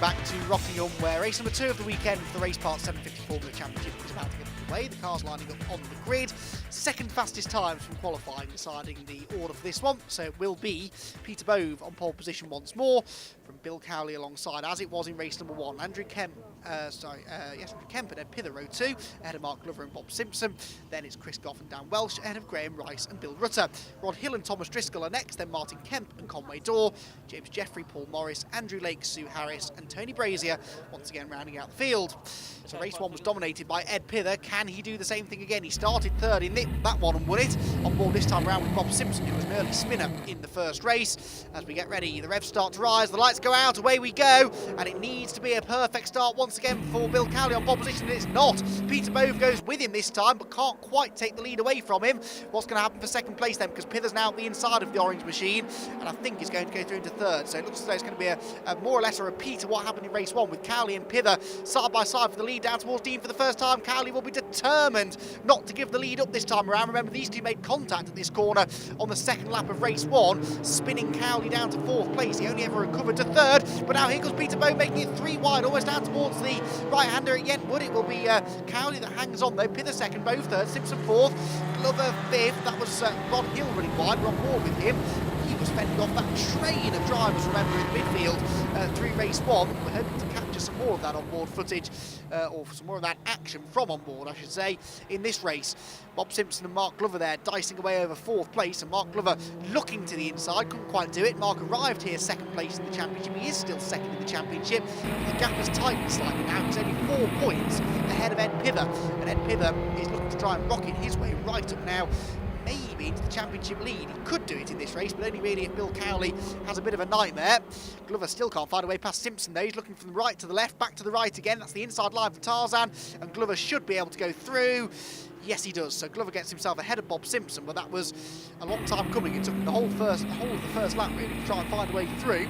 back to Rockingham, where race number 2 of the weekend for the Raceparts 750 Formula Championship is about to get underway. The cars lining up on the grid. Second fastest times from qualifying deciding the order for this one. So it will be Peter Bove on pole position once more, from Bill Cowley alongside, as it was in race number 1, Andrew Kemp and Ed Pither, row 2, ahead of Mark Glover and Bob Simpson. Then it's Chris Goff and Dan Welsh, ahead of Graham Rice and Bill Rutter. Rod Hill and Thomas Driscoll are next, then Martin Kemp and Conway Dorr, James Jeffrey, Paul Morris, Andrew Lake, Sue Harris and Tony Brazier, once again rounding out the field. So race 1 was dominated by Ed Pither. Can he do the same thing again? He started third in that one and won it. On board this time around with Bob Simpson, who was an early spinner in the first race. As we get ready, the revs start to rise, the lights go out, away we go, and it needs to be a perfect start once again for Bill Cowley on pole position, and it's not. Peter Bove goes with him this time, but can't quite take the lead away from him. What's going to happen for second place then? Because Pither's now at the inside of the orange machine, and I think he's going to go through into third. So it looks as though it's going to be a more or less a repeat of what happened in race 1, with Cowley and Pither side by side for the lead down towards Dean for the first time. Cowley will be determined not to give the lead up this time around. Remember, these two made contact at this corner on the second lap of race 1, spinning Cowley down to 4th place. He only ever recovered to 3rd, but now here goes Peter Bove, making it 3 wide, almost down towards the right-hander at Yentwood. It will be Cowley that hangs on though. Pither 2nd, Bove 3rd, Simpson 4th, Glover 5th. That was Rod Hill running wide. We're on board with him. He was fending off that train of drivers, remember, in midfield through race 1. We're hoping to capture some more of that on-board footage, or some more of that action from on board, I should say, in this race. Bob Simpson and Mark Glover there dicing away over 4th place, and Mark Glover looking to the inside, couldn't quite do it. Mark arrived here 2nd place in the championship. He is still 2nd in the championship. The gap has tightened slightly now. He's only 4 points ahead of Ed Pither, and Ed Pither is looking to try and rocket his way right up now, maybe into the championship lead. He could do it in this race, but only really if Bill Cowley has a bit of a nightmare. Glover still can't find a way past Simpson though. He's looking from the right to the left, back to the right again. That's the inside line for Tarzan, and Glover should be able to go through. Yes, he does. So Glover gets himself ahead of Bob Simpson, but that was a long time coming. It took the whole of the first lap really to try and find a way through.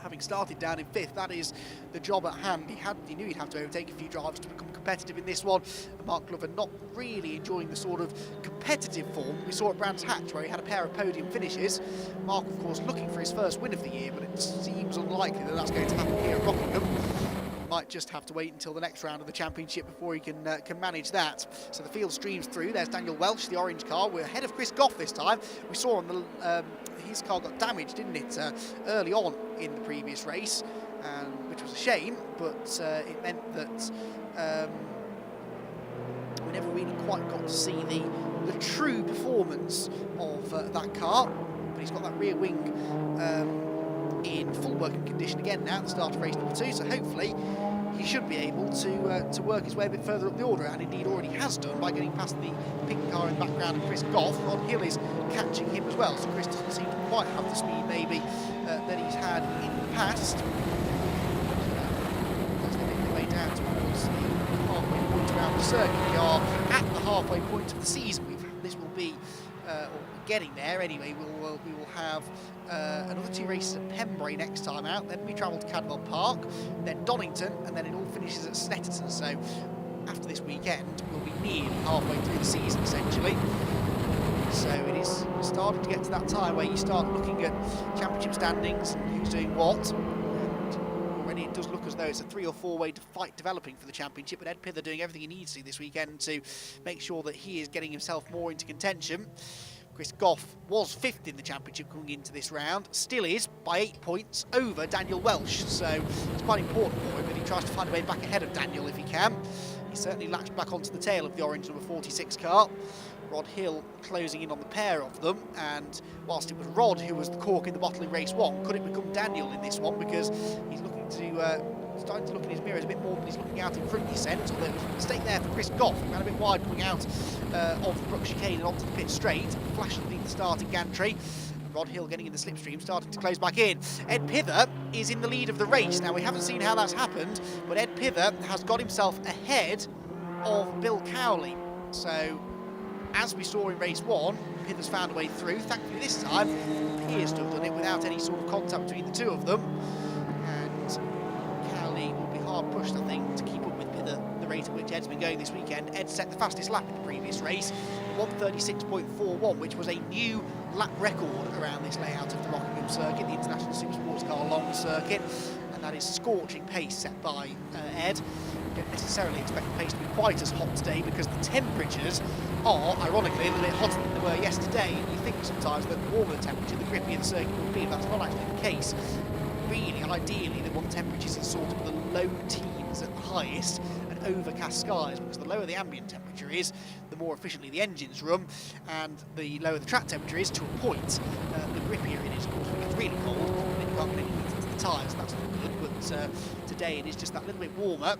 Having started down in 5th, that is the job at hand. He knew he'd have to overtake a few drivers to become competitive in this one. And Mark Glover not really enjoying the sort of competitive form we saw at Brands Hatch, where he had a pair of podium finishes. Mark, of course, looking for his first win of the year, but it seems unlikely that that's going to happen here at Rockingham. Might just have to wait until the next round of the championship before he can manage that. So the field streams through. There's Daniel Welsh, the orange car. We're ahead of Chris Goff this time. We saw on the his car got damaged, didn't it, early on in the previous race, which was a shame, but it meant that we never really quite got to see the true performance of that car. But he's got that rear wing in full working condition again now at the start of race number 2, so hopefully he should be able to work his way a bit further up the order, and indeed already has done by getting past the pink car in the background of Chris Goff. Rod Hill is catching him as well, so Chris doesn't seem to quite have the speed maybe that he's had in the past. Let's make the way down towards the halfway point around the circuit. We are at the halfway point of the season. This will be getting there anyway. We will have another 2 races at Pembrey next time out, then we travel to Cadwell Park, then Donington, and then it all finishes at Snetterton. So after this weekend we'll be nearly halfway through the season essentially. So it is starting to get to that time where you start looking at championship standings and who's doing what. And already it does look as though it's a 3 or 4 way fight developing for the championship, but Ed Pither doing everything he needs to this weekend to make sure that he is getting himself more into contention. Chris Goff was 5th in the championship coming into this round, still is by 8 points over Daniel Welsh, so it's quite important for him that he tries to find a way back ahead of Daniel if he can. He certainly latched back onto the tail of the orange number 46 car. Rod Hill closing in on the pair of them, and whilst it was Rod who was the cork in the bottle in race 1, could it become Daniel in this one, because he's looking to starting to look in his mirrors a bit more than he's looking out in front, he sense. Although it was a mistake there for Chris Goff, who ran a bit wide coming out of the Brook chicane and onto the pit straight, flashing the starting gantry. Rod Hill getting in the slipstream, starting to close back in. Ed Pither is in the lead of the race. Now, we haven't seen how that's happened, but Ed Pither has got himself ahead of Bill Cowley. So, as we saw in race 1, Pither's found a way through. Thankfully this time, appears to have done it without any sort of contact between the two of them. And Cowley will be hard pushed, I think, to keep up with Pither, the rate at which Ed's been going this weekend. Ed set the fastest lap in the previous race, 1:36.41, which was a new lap record around this layout of the Rockingham circuit, the International Super Sports Car Long Circuit, and that is scorching pace set by Ed. We don't necessarily expect the pace to be quite as hot today because the temperatures are, ironically, a little bit hotter than they were yesterday. And you think sometimes that the warmer the temperature, the grippier the circuit will be, but that's not actually the case. Really, ideally, they want temperatures in sort of the low teens at the highest and overcast skies, because the lower the ambient temperature is, the more efficiently the engines run, and the lower the track temperature is to a point, the grippier it is. Of course, when it gets really cold, then you can't put any heat into the tyres. That's not good, but today it is just that little bit warmer,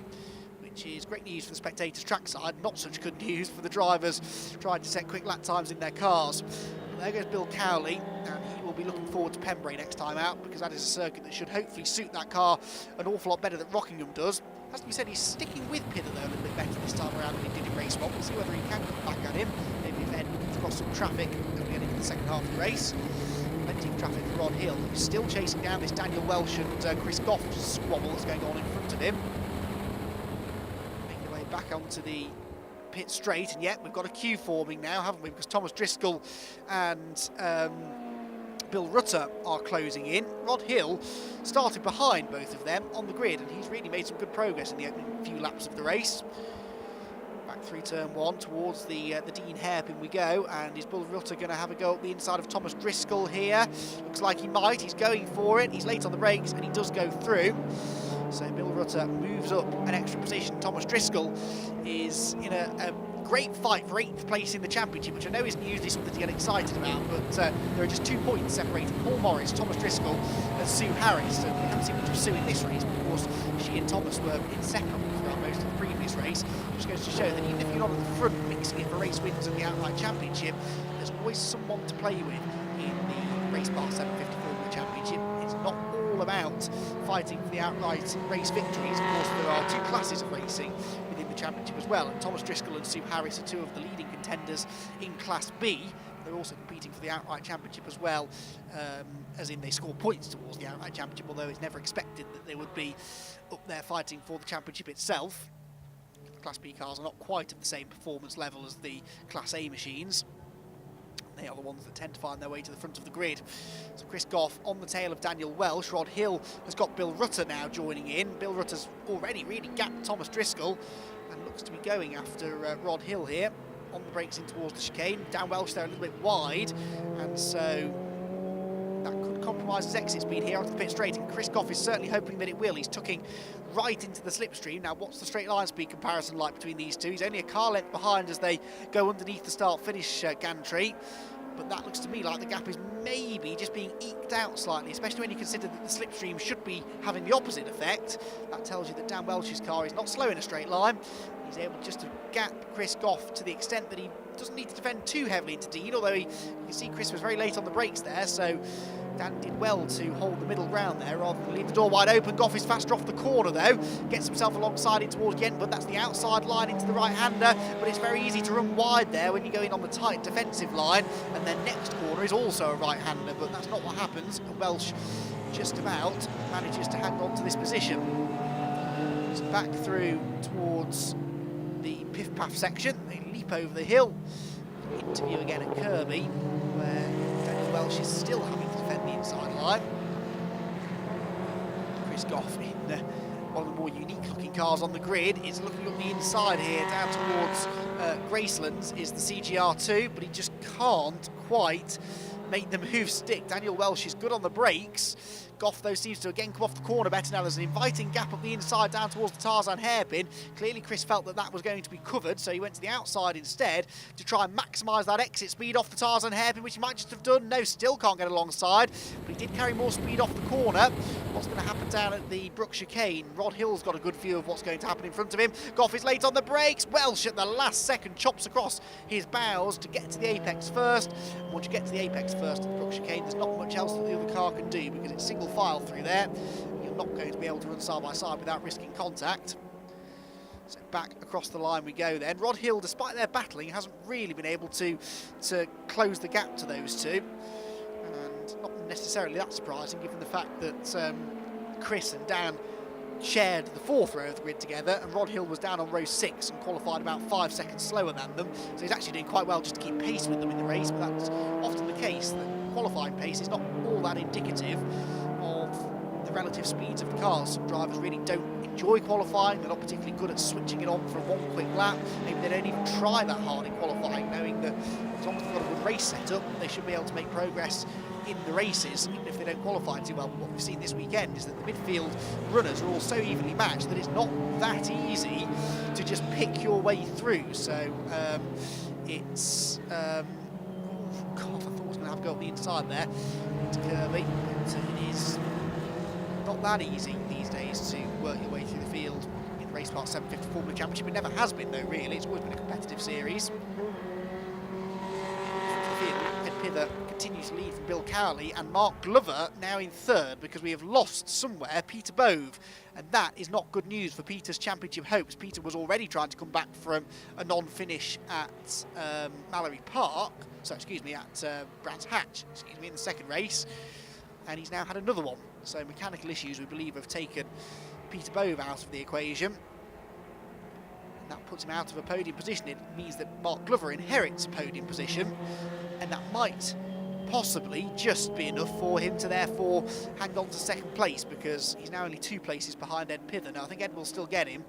which is great news for the spectators trackside, not such good news for the drivers trying to set quick lap times in their cars. There goes Bill Cowley, and he will be looking forward to Pembrey next time out, because that is a circuit that should hopefully suit that car an awful lot better than Rockingham does. Has to be said, he's sticking with Pither though a little bit better this time around than he did in race one. We'll see whether he can come back at him. Maybe if Ed comes across some traffic as we get into the second half of the race. Plenty of traffic for Rod Hill, who's still chasing down this Daniel Welsh and Chris Goff squabble that's going on in front of him. Making their way back onto the pit straight, and yet we've got a queue forming now, haven't we? Because Thomas Driscoll and Bill Rutter are closing in. Rod Hill started behind both of them on the grid, and he's really made some good progress in the opening few laps of the race. Back through turn one towards the Dean hairpin we go, and is Bill Rutter going to have a go at the inside of Thomas Driscoll here? Looks like he might. He's going for it. He's late on the brakes, and he does go through. So Bill Rutter moves up an extra position. Thomas Driscoll is in a great fight for 8th place in the championship, which I know isn't usually something to get excited about, but there are just 2 points separating Paul Morris, Thomas Driscoll and Sue Harris. And we haven't seen much of Sue in this race, but of course she and Thomas were inseparable throughout most of the previous race, which goes to show that even if you're not at the front mixing it for race wins and the outright championship, there's always someone to play with in the Raceparts 750 Formula Championship. It's not all about fighting for the outright race victories. Of course, there are 2 classes of racing within the championship as well, and Thomas Driscoll and Sue Harris are 2 of the leading contenders in Class B. They're also competing for the outright championship as well, as in they score points towards the outright championship, although it's never expected that they would be up there fighting for the championship itself. The Class B cars are not quite at the same performance level as the Class A machines. They are the ones that tend to find their way to the front of the grid. So Chris Goff on the tail of Daniel Welsh. Rod Hill has got Bill Rutter now joining in. Bill Rutter's already really gapped Thomas Driscoll and looks to be going after Rod Hill here. On the brakes in towards the chicane. Dan Welsh there a little bit wide, and so that could compromise his exit speed here onto the pit straight, and Chris Goff is certainly hoping that it will. He's tucking right into the slipstream. Now, what's the straight line speed comparison like between these two? He's only a car length behind as they go underneath the start-finish gantry, but that looks to me like the gap is maybe just being eked out slightly, especially when you consider that the slipstream should be having the opposite effect. That tells you that Dan Welsh's car is not slow in a straight line. He's able just to gap Chris Goff to the extent that he doesn't need to defend too heavily into Dean, although you can see Chris was very late on the brakes there, so Dan did well to hold the middle ground there rather than leave the door wide open. Goff is faster off the corner though, gets himself alongside it towards Yen, but that's the outside line into the right-hander, but it's very easy to run wide there when you go in on the tight defensive line, and then next corner is also a right-hander, but that's not what happens, and Welsh just about manages to hang on to this position. So back through towards the Piff-Paff section, they leap over the hill, interview again at Kirby, where Daniel Welsh is still having to defend the inside line. Chris Goff in one of the more unique looking cars on the grid is looking up the inside here, down towards Graceland's is the CGR2, but he just can't quite make the move stick. Daniel Welsh is good on the brakes. Goff, though, seems to again come off the corner better now. There's an inviting gap up the inside down towards the Tarzan hairpin. Clearly, Chris felt that that was going to be covered, so he went to the outside instead to try and maximise that exit speed off the Tarzan hairpin, which he might just have done. No, still can't get alongside, but he did carry more speed off the corner. What's going to happen down at the Brook chicane? Rod Hill's got a good view of what's going to happen in front of him. Goff is late on the brakes. Welsh at the last second chops across his bows to get to the apex first. And once you get to the apex first at the Brook chicane, there's not much else that the other car can do because it's single file through there. You're not going to be able to run side by side without risking contact. So back across the line we go then. Rod Hill, despite their battling, hasn't really been able to close the gap to those two. And not necessarily that surprising given the fact that Chris and Dan shared the 4th row of the grid together, and Rod Hill was down on row 6 and qualified about 5 seconds slower than them, so he's actually doing quite well just to keep pace with them in the race, but that's often the case. The qualifying pace is not all that indicative of the relative speeds of the cars. Some drivers really don't enjoy qualifying, they're not particularly good at switching it on for one quick lap, maybe they don't even try that hard in qualifying, knowing that as long as they've got a good race setup, they should be able to make progress in the races, even if they don't qualify too well. What we've seen this weekend is that the midfield runners are all so evenly matched that it's not that easy to just pick your way through. So it's God, I thought I was going to have to go up the inside there into Kirby, but it is not that easy these days to work your way through the field in the Raceparts 750 Formula Championship. It never has been though, really. It's always been a competitive series. Ed Pither continues to lead from Bill Cowley, and Mark Glover now in 3rd because we have lost somewhere Peter Bove, and that is not good news for Peter's championship hopes. Peter was already trying to come back from a non-finish at Mallory Park, at Brands Hatch, in the 2nd race, and he's now had another one. So mechanical issues, we believe, have taken Peter Bove out of the equation. That puts him out of a podium position. It means that Mark Glover inherits a podium position, and that might possibly just be enough for him to therefore hang on to 2nd place, because he's now only 2 places behind Ed Pither. Now I think Ed will still get him,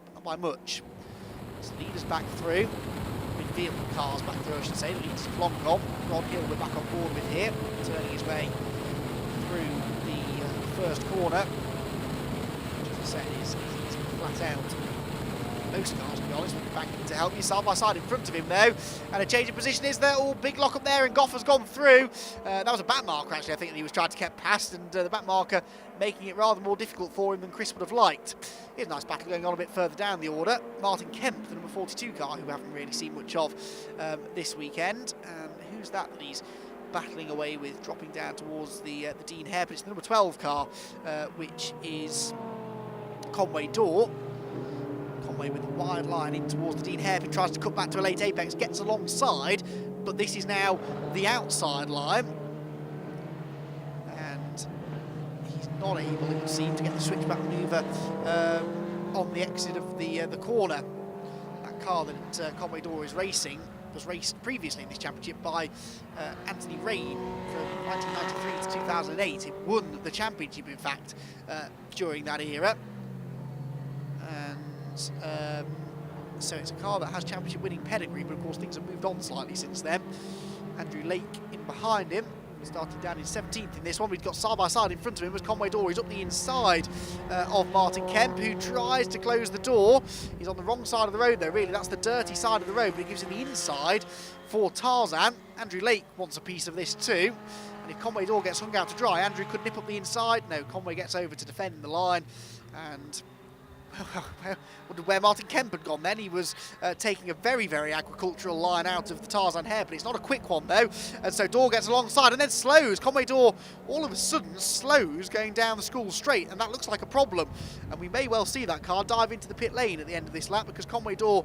but not by much. So the leader's back through, midfield cars back through I should say, the leader's long gone. Rod Hill we're back on board with here, turning his way through the first corner, which as I said is flat out. Most cars, to be honest, will be banking to help you. Side by side in front of him though, and a change of position is there. Oh, big lock up there, and Goff has gone through. That was a back marker actually, I think, that he was trying to get past, and the back marker making it rather more difficult for him than Chris would have liked. Here's a nice battle going on a bit further down the order. Martin Kemp, the number 42 car, who we haven't really seen much of this weekend. And who's that he's battling away with, dropping down towards the Dean Hairpin? It's the number 12 car, which is Conway Dorr. Conway with a wide line in towards the Dean Hairpin, tries to cut back to a late apex, gets alongside, but this is now the outside line, and he's not able, it would seem, to get the switchback manoeuvre on the exit of the corner. That car that Conway Dorr is racing was raced previously in this championship by Anthony Rain from 1993 to 2008. It won the championship, in fact, during that era. So it's a car that has championship winning pedigree, but of course things have moved on slightly since then. Andrew Lake in behind him, starting down in 17th in this one. We've got side by side in front of him was Conway Dorr. He's up the inside of Martin Kemp, who tries to close the door. He's on the wrong side of the road though, really. That's the dirty side of the road, but it gives him the inside for Tarzan. Andrew Lake wants a piece of this too, and if Conway Dorr gets hung out to dry, Andrew could nip up the inside. No, Conway gets over to defend the line, and wondered where Martin Kemp had gone then. He was taking a very, very agricultural line out of the Tarzan hair, but it's not a quick one though. And so Dorr gets alongside and then slows. Conway Dorr all of a sudden slows going down the school straight, and that looks like a problem. And we may well see that car dive into the pit lane at the end of this lap, because Conway Dorr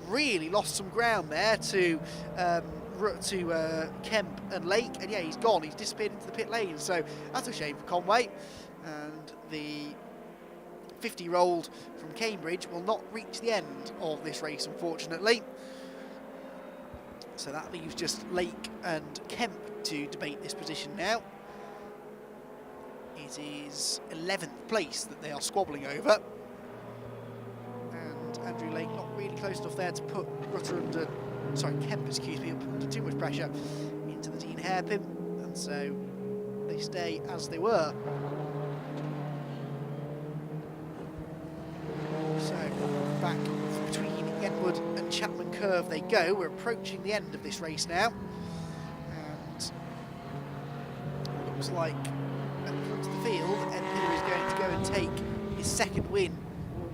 really lost some ground there to Kemp and Lake, and yeah, he's gone. He's disappeared into the pit lane, so that's a shame for Conway. And the 50-year-old from Cambridge will not reach the end of this race, unfortunately. So that leaves just Lake and Kemp to debate this position now. It is 11th place that they are squabbling over. And Andrew Lake not really close enough there to put Kemp, excuse me, under too much pressure into the Dean hairpin. And so they stay as they were. So back between Yenwood and Chapman Curve they go. We're approaching the end of this race now, and it looks like at the front of the field Ed Pither is going to go and take his second win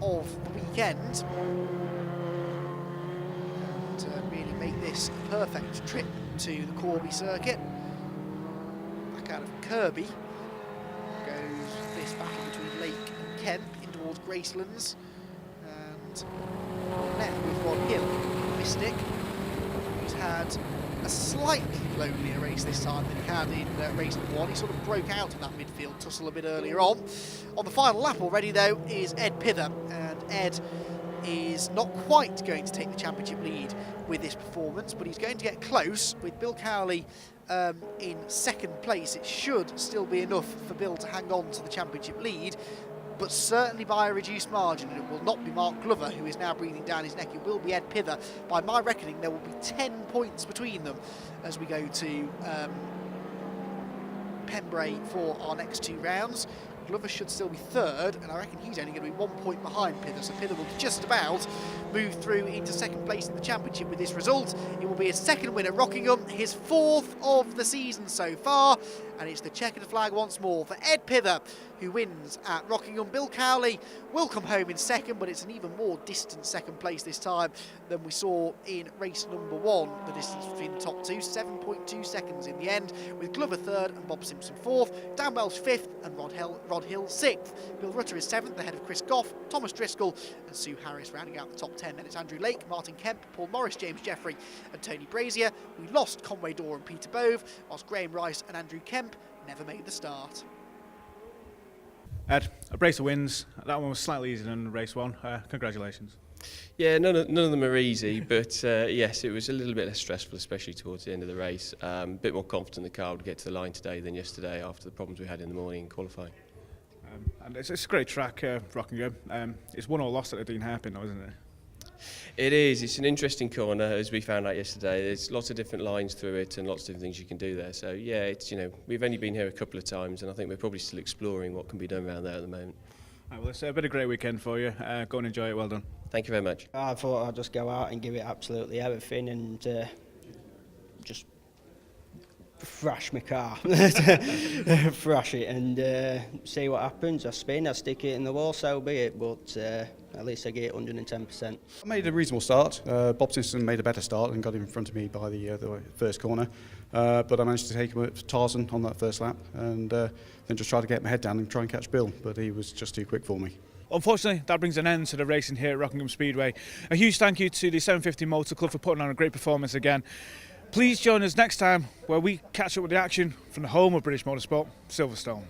of the weekend and really make this a perfect trip to the Corby circuit. Back out of Kirby goes this battle between Lake and Kemp in towards Gracelands. Left with Rod Hill, Mystic, who's had a slightly lonelier race this time than he had in race number 1. He sort of broke out of that midfield tussle a bit earlier on. On the final lap already, though, is Ed Pither, and Ed is not quite going to take the championship lead with this performance, but he's going to get close. With Bill Cowley in second place, it should still be enough for Bill to hang on to the championship lead, but certainly by a reduced margin, and it will not be Mark Glover, who is now breathing down his neck. It will be Ed Pither. By my reckoning, there will be 10 points between them as we go to Pembrey for our next 2 rounds. Glover should still be third, and I reckon he's only going to be 1 point behind Pither, so Pither will just about move through into second place in the championship with this result. It will be his second win at Rockingham, his 4th of the season so far, and it's the checkered flag once more for Ed Pither, who wins at Rockingham. Bill Cowley will come home in second, but it's an even more distant second place this time than we saw in race number 1. The distance between the top 2, 7.2 seconds in the end, with Glover third and Bob Simpson 4th, Dan Welsh 5th and Rod Hill 6th. Bill Rutter is 7th, ahead of Chris Goff, Thomas Driscoll and Sue Harris rounding out the top 10. Then it's Andrew Lake, Martin Kemp, Paul Morris, James Jeffrey and Tony Brazier. We lost Conway Dorr and Peter Bove, whilst Graham Rice and Andrew Kemp never made the start. Ed, a brace of wins. That one was slightly easier than race 1. Congratulations. Yeah, none of them are easy, but yes, it was a little bit less stressful, especially towards the end of the race. A bit more confident the car would get to the line today than yesterday after the problems we had in the morning in qualifying. And it's a great track, Rockingham. It's won or lost at the Dean Hairpin, though, isn't it? It is. It's an interesting corner, as we found out yesterday. There's lots of different lines through it and lots of different things you can do there. So yeah, it's, we've only been here a couple of times, and I think we're probably still exploring what can be done around there at the moment. Right, well, it's been a great weekend for you. Go and enjoy it. Well done. Thank you very much. I thought I'd just go out and give it absolutely everything and just thrash my car, thrash it and see what happens. I spin, I stick it in the wall, so be it, but at least I get 110%. I made a reasonable start. Bob Simpson made a better start and got in front of me by the first corner, but I managed to take him at Tarzan on that first lap and then just try to get my head down and try and catch Bill, but he was just too quick for me. Unfortunately, that brings an end to the racing here at Rockingham Speedway. A huge thank you to the 750 Motor Club for putting on a great performance again. Please join us next time where we catch up with the action from the home of British Motorsport, Silverstone.